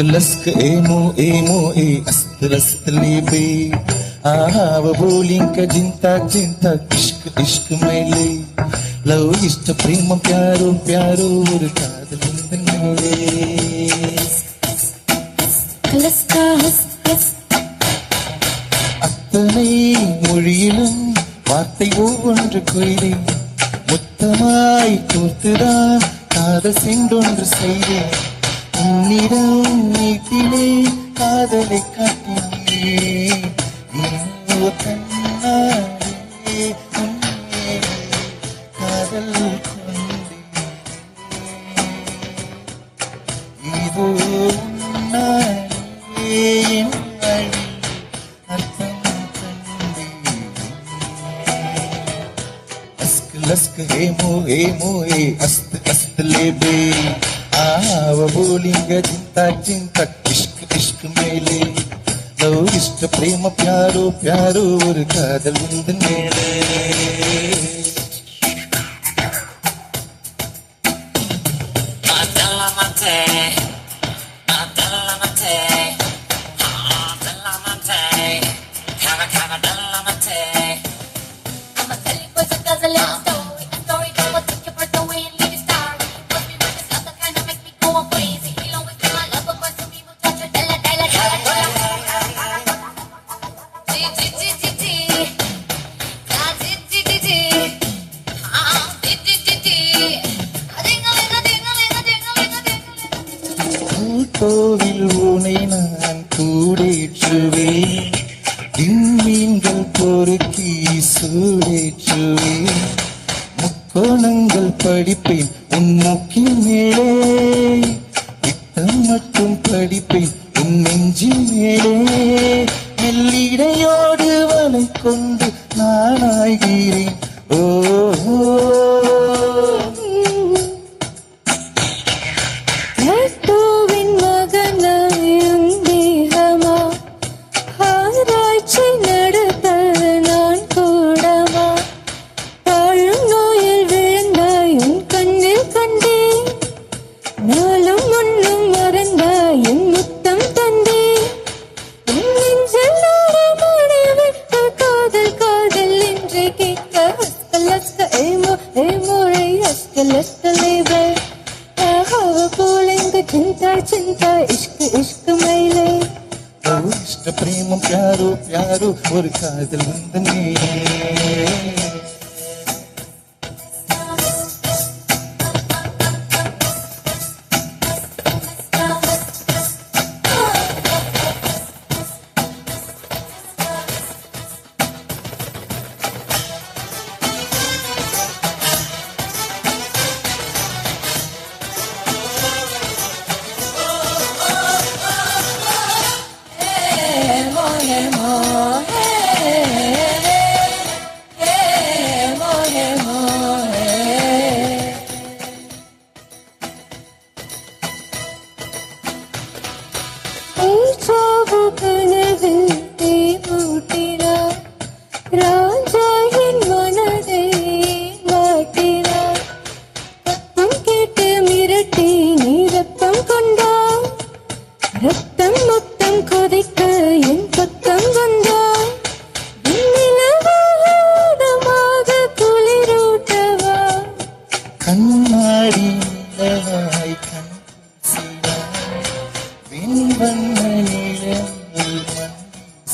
لسك ايمو ايمو اي است ليبي بولينك جنتا جنتا इश्क इश्क मेले लव इष्ट प्रेम प्यारो प्यारो ஒரு காதல் மேலே அத்தனை மொழியிலும் வார்த்தை ஒவ்வொன்று கொய்தே மொத்தமாய் கோர்த்துதான் காதல் சென்றொன்று செய்தேன் உன்னிடம் நீட்டிலே காதலை காட்டினே காதல் கொண்டே இதோ என் வழி அர்த்தம் கண்டே அஸ்க் லஸ்க் ஹேமோ ஹேமோ ஏ அஸ்த் அஸ்த் லேபே बोलेंगे चिंता चिंता इश्क इश्क मेले लव इष्ट प्रेम प्यारो प्यारो और कादल मेले கோவில் உனை நான் கூடேற்றுவேன் விண்மீன்கள் பொறுக்கி சூடேற்றுவேன் முக்கோணங்கள் படிப்பேன் உன் மூக்கின் மேலே இத்தம் மட்டும் படிப்பேன் உன் நெஞ்சின் மேலே மெல்லிடையோடு வலை கொண்டு நான் ஆகிறேன் ஓ चिंता चिंता इश्क इश्क मेले इष्ट प्रेम प्यारो प्यारो और कादल वंदने ரத்தம் மொத்தம் கொதிக்க என் பக்கம் வந்தாய் நிலவாதமாக குளிரூட்டவா கண்ணாடி நிலவாய் கண் செய்யாய் வெண்வண்ண நிழல் மண்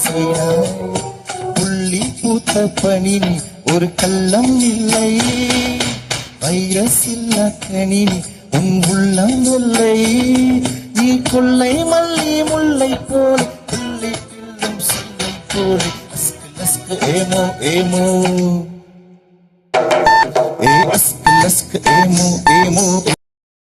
செய்யாய் புள்ளி பூத்த பணினி ஒரு கள்ளம் இல்லை வைரஸ் இல்லா கணினி உன் உள்ளம் இல்லை நீ கொள்ளை மல்லி முல்லை போல் புள்ளி பில்லும் சில்லை போல் அஸ்க் லஸ்க் ஏமோ ஏமோ ஏ அஸ்க் லஸ்க் ஏமோ ஏமோ